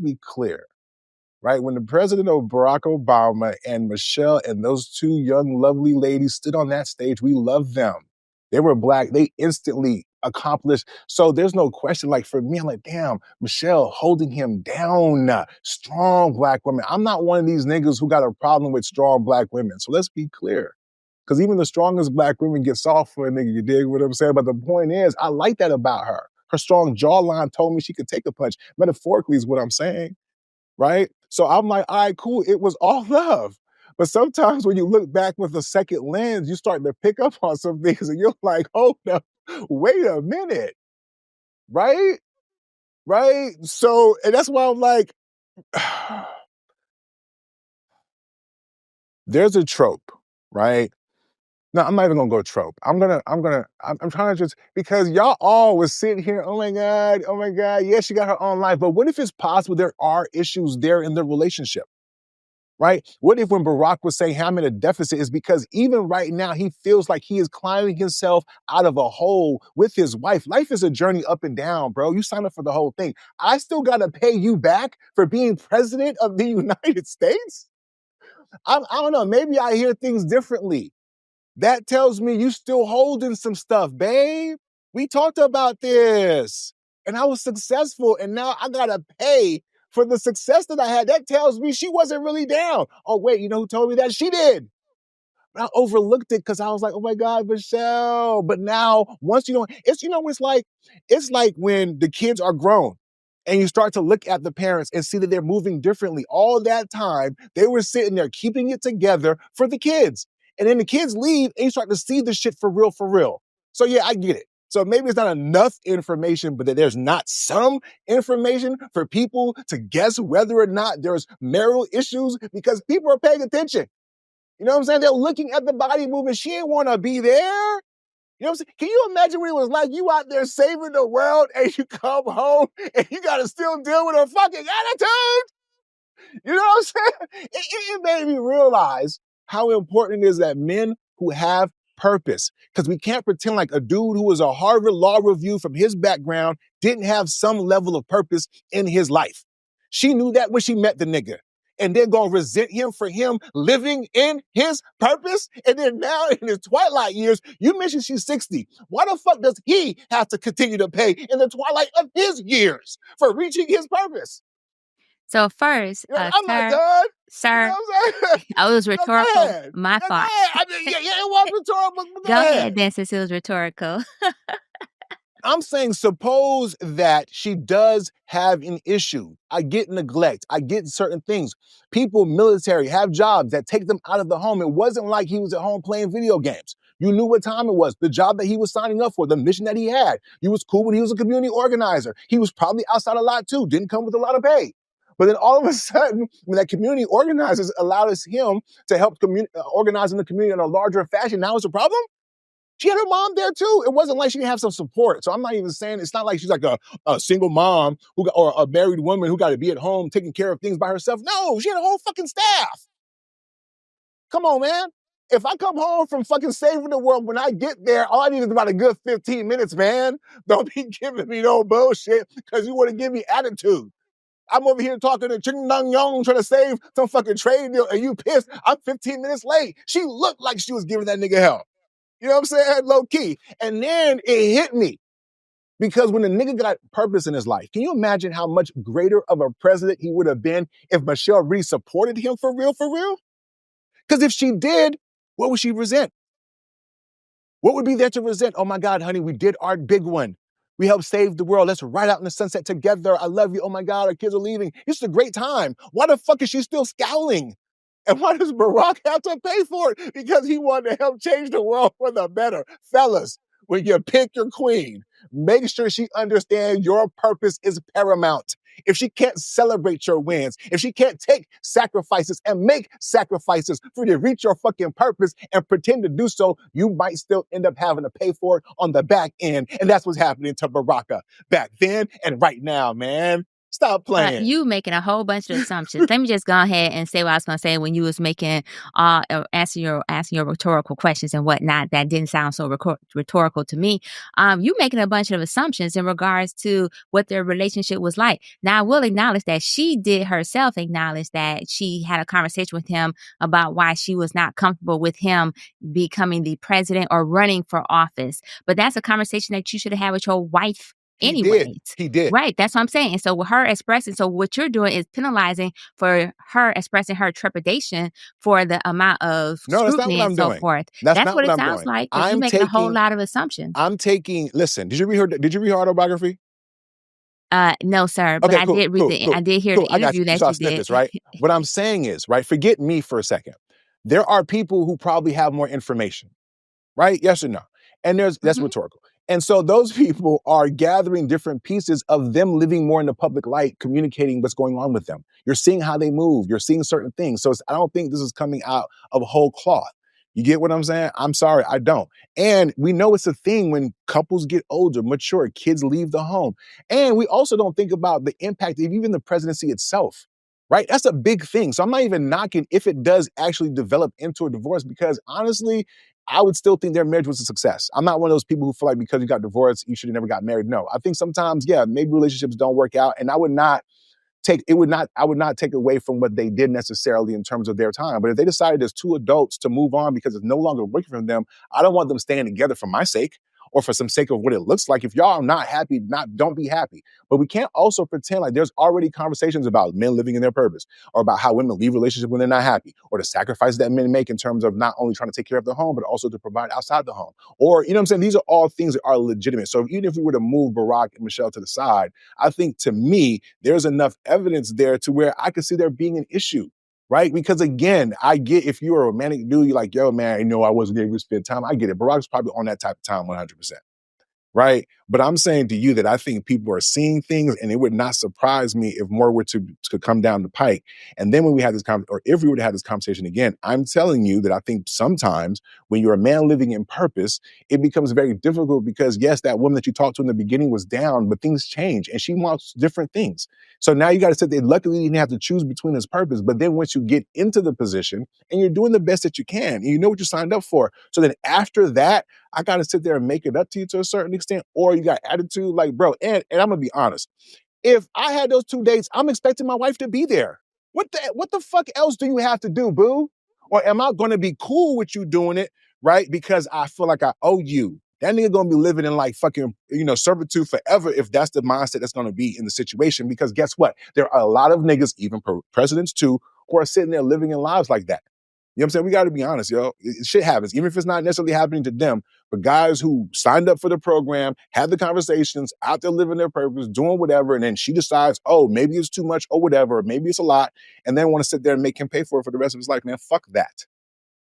be clear, right? When the president of Barack Obama and Michelle and those two young, lovely ladies stood on that stage, we loved them. They were Black. They instantly accomplished. So there's no question. Like for me, I'm like, damn, Michelle holding him down. Strong Black women. I'm not one of these niggas who got a problem with strong Black women. So let's be clear. Because even the strongest Black women get soft for a nigga, you dig what I'm saying? But the point is, I like that about her. Her strong jawline told me she could take a punch. Metaphorically is what I'm saying, right? So I'm like, all right, cool. It was all love. But sometimes when you look back with a second lens, you start to pick up on some things and you're like, hold up, wait a minute, right? Right? So, and that's why I'm like, there's a trope, right? No, I'm not even gonna go trope. I'm trying to just, because y'all all was sitting here, oh my God, yeah, she got her own life. But what if it's possible there are issues there in the relationship? Right? What if when Barack was saying, hey, I'm in a deficit, is because even right now, he feels like he is climbing himself out of a hole with his wife. Life is a journey up and down, bro. You signed up for the whole thing. I still got to pay you back for being president of the United States? I don't know. Maybe I hear things differently. That tells me you still holding some stuff, babe. We talked about this and I was successful and now I got to pay for the success that I had. That tells me she wasn't really down. Oh, wait, you know who told me that? She did. But I overlooked it because I was like, oh my God, Michelle. But now, once you know, it's like when the kids are grown and you start to look at the parents and see that they're moving differently. All that time, they were sitting there keeping it together for the kids. And then the kids leave and you start to see the shit for real, for real. So yeah, I get it. So maybe it's not enough information, but that there's not some information for people to guess whether or not there's marital issues because people are paying attention. You know what I'm saying? They're looking at the body movement. She didn't want to be there. You know what I'm saying? Can you imagine what it was like? You out there saving the world and you come home and you got to still deal with her fucking attitude? You know what I'm saying? It made me realize how important it is that men who have purpose, because we can't pretend like a dude who was a Harvard Law Review from his background didn't have some level of purpose in his life. She knew that when she met the nigga. And they're gonna resent him for him living in his purpose. And then now in his twilight years, you mentioned she's 60. Why the fuck does he have to continue to pay in the twilight of his years for reaching his purpose? So first, I'm not done. Sir, you know what I'm saying? I was rhetorical. Go My fault. I mean, yeah, it was rhetorical. Go ahead, then, since it was rhetorical. I'm saying suppose that she does have an issue. I get neglect. I get certain things. People, military, have jobs that take them out of the home. It wasn't like he was at home playing video games. You knew what time it was, the job that he was signing up for, the mission that he had. You was cool when he was a community organizer. He was probably outside a lot too, didn't come with a lot of pay. But then all of a sudden, when that community organizers allowed him to help organize in the community in a larger fashion, now it's a problem? She had her mom there too. It wasn't like she didn't have some support. So I'm not even saying, it's not like she's like a single mom or a married woman who got to be at home taking care of things by herself. No, she had a whole fucking staff. Come on, man. If I come home from fucking saving the world, when I get there, all I need is about a good 15 minutes, man. Don't be giving me no bullshit because you want to give me attitude. I'm over here talking to Ching Nung Yong trying to save some fucking trade deal and you pissed. I'm 15 minutes late. She looked like she was giving that nigga hell. You know what I'm saying? Low key. And then it hit me. Because when the nigga got purpose in his life, can you imagine how much greater of a president he would have been if Michelle really supported him for real, for real? Because if she did, what would she resent? What would be there to resent? Oh my God, honey, we did our big one. We helped save the world. Let's ride out in the sunset together. I love you. Oh my God, our kids are leaving. It's a great time. Why the fuck is she still scowling? And why does Barack have to pay for it? Because he wanted to help change the world for the better. Fellas, when you pick your queen, make sure she understands your purpose is paramount. If she can't celebrate your wins, if she can't take sacrifices and make sacrifices for you to reach your fucking purpose and pretend to do so, you might still end up having to pay for it on the back end. And that's what's happening to Baraka back then and right now, man. Stop playing. You making a whole bunch of assumptions. Let me just go ahead and say what I was going to say when you was making answering your rhetorical questions and whatnot. That didn't sound so rhetorical to me. You making a bunch of assumptions in regards to what their relationship was like. Now I will acknowledge that she did herself acknowledge that she had a conversation with him about why she was not comfortable with him becoming the president or running for office. But that's a conversation that you should have had with your wife He did. anyways. He did. Right. That's what I'm saying. And so with her expressing, so what you're doing is penalizing for her expressing her trepidation for the amount of No, that's not scrutiny what and I'm so doing. forth. That's That's not what what it I'm sounds doing. like. Because you're making a whole lot of assumptions. Listen, did you read her autobiography? No, sir. But Okay, I cool, did read cool, the cool, I did hear cool. the I got you. interview You that saw you did. snippets, right? What I'm saying is, right, forget me for a second. There are people who probably have more information, right? Yes or no? And that's Mhm. rhetorical. And so those people are gathering different pieces of them living more in the public light, communicating what's going on with them. You're seeing how they move. You're seeing certain things. So I don't think this is coming out of whole cloth. You get what I'm saying? I'm sorry, I don't. And we know it's a thing when couples get older, mature, kids leave the home. And we also don't think about the impact of even the presidency itself, right? That's a big thing. So I'm not even knocking if it does actually develop into a divorce, because honestly, I would still think their marriage was a success. I'm not one of those people who feel like because you got divorced, you should have never got married. No, I think sometimes, yeah, maybe relationships don't work out. And I would not I would not take away from what they did necessarily in terms of their time. But if they decided as two adults to move on because it's no longer working for them, I don't want them staying together for my sake or for some sake of what it looks like. If y'all are not happy, don't be happy. But we can't also pretend like there's already conversations about men living in their purpose, or about how women leave relationships when they're not happy, or the sacrifices that men make in terms of not only trying to take care of the home, but also to provide outside the home. Or, you know what I'm saying? These are all things that are legitimate. So even if we were to move Barack and Michelle to the side, I think to me, there's enough evidence there to where I could see there being an issue, right? Because again, I get if you're a romantic dude, you're like, yo, man, I wasn't able to spend time. I get it. Barack's probably on that type of time 100%. Right. But I'm saying to you that I think people are seeing things, and it would not surprise me if more were to come down the pike. And then when we had this or if we were to have this conversation again, I'm telling you that I think sometimes when you're a man living in purpose, it becomes very difficult because yes, that woman that you talked to in the beginning was down, but things change and she wants different things. So now you got to sit there. Luckily, you didn't have to choose between his purpose. But then once you get into the position and you're doing the best that you can, and you know what you signed up for. So then after that, I got to sit there and make it up to you to a certain extent, or you got attitude, like, bro. And I'm gonna be honest. If I had those 2 dates, I'm expecting my wife to be there. What the fuck else do you have to do, boo? Or am I gonna be cool with you doing it, right? Because I feel like I owe you. That nigga gonna be living in like fucking, servitude forever if that's the mindset that's gonna be in the situation. Because guess what? There are a lot of niggas, even presidents too, who are sitting there living in lives like that. You know what I'm saying? We got to be honest, yo. Shit happens, even if it's not necessarily happening to them. But guys who signed up for the program, had the conversations, out there living their purpose, doing whatever, and then she decides, oh, maybe it's too much or whatever, maybe it's a lot, and then want to sit there and make him pay for it for the rest of his life. Man, fuck that.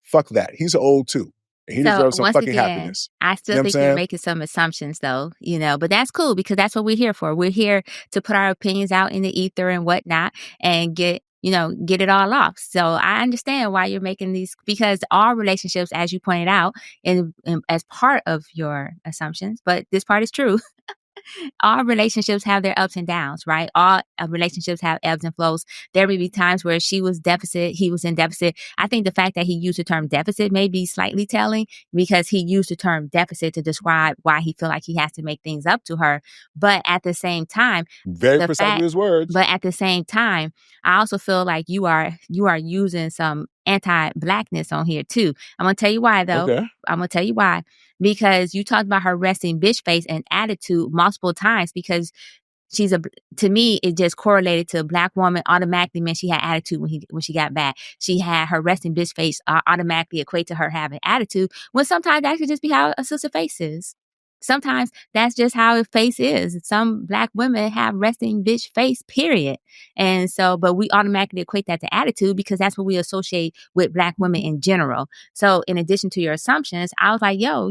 Fuck that. He's old too. And he So deserves some once fucking again, happiness. I You still know what I'm think you're saying? making some assumptions though, but that's cool because that's what we're here for. We're here to put our opinions out in the ether and whatnot and get it all off. So I understand why you're making these because all relationships, as you pointed out, as part of your assumptions, but this part is true. All relationships have their ups and downs, right? All relationships have ebbs and flows. There may be times where she was deficit, he was in deficit. I think the fact that he used the term deficit may be slightly telling because he used the term deficit to describe why he feel like he has to make things up to her. But at the same time, Very the precise with fact his words. but at the same time, I also feel like you are using some anti-blackness on here too. I'm gonna tell you why though. Okay. I'm gonna tell you why. Because you talked about her resting bitch face and attitude multiple times because to me it just correlated to a black woman automatically meant she had attitude when she got back. She had her resting bitch face automatically equate to her having attitude when sometimes that could just be how a sister face is. Sometimes that's just how a face is. Some black women have resting bitch face, period. And so, but we automatically equate that to attitude because that's what we associate with black women in general. So, in addition to your assumptions, I was like, yo,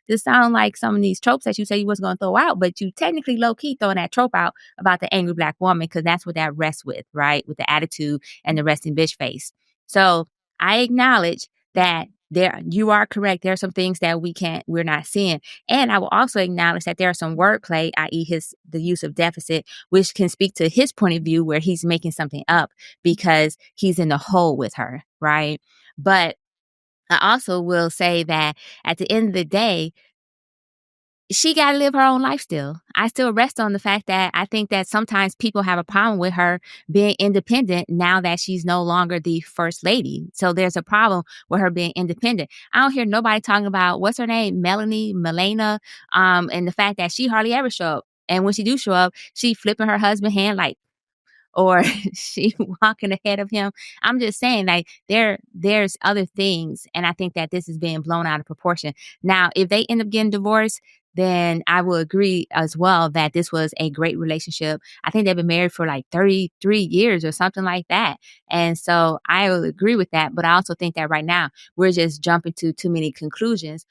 this sounds like some of these tropes that you say you was going to throw out, but you technically low key throwing that trope out about the angry black woman because that's what that rests with, right? With the attitude and the resting bitch face. So, I acknowledge that there you are correct. There are some things that we're not seeing. And I will also acknowledge that there are some wordplay, i.e., the use of deficit, which can speak to his point of view where he's making something up because he's in the hole with her, right? But I also will say that at the end of the day, she got to live her own life still. I still rest on the fact that I think that sometimes people have a problem with her being independent now that she's no longer the first lady. So there's a problem with her being independent. I don't hear nobody talking about what's her name, Melanie, Melena, and the fact that she hardly ever show up. And when she do show up, she flipping her husband hand like, or she walking ahead of him. I'm just saying, like, there's other things, and I think that this is being blown out of proportion. Now, if they end up getting divorced, then I will agree as well that this was a great relationship. I think they've been married for like 33 years or something like that. And so I will agree with that. But I also think that right now we're just jumping to too many conclusions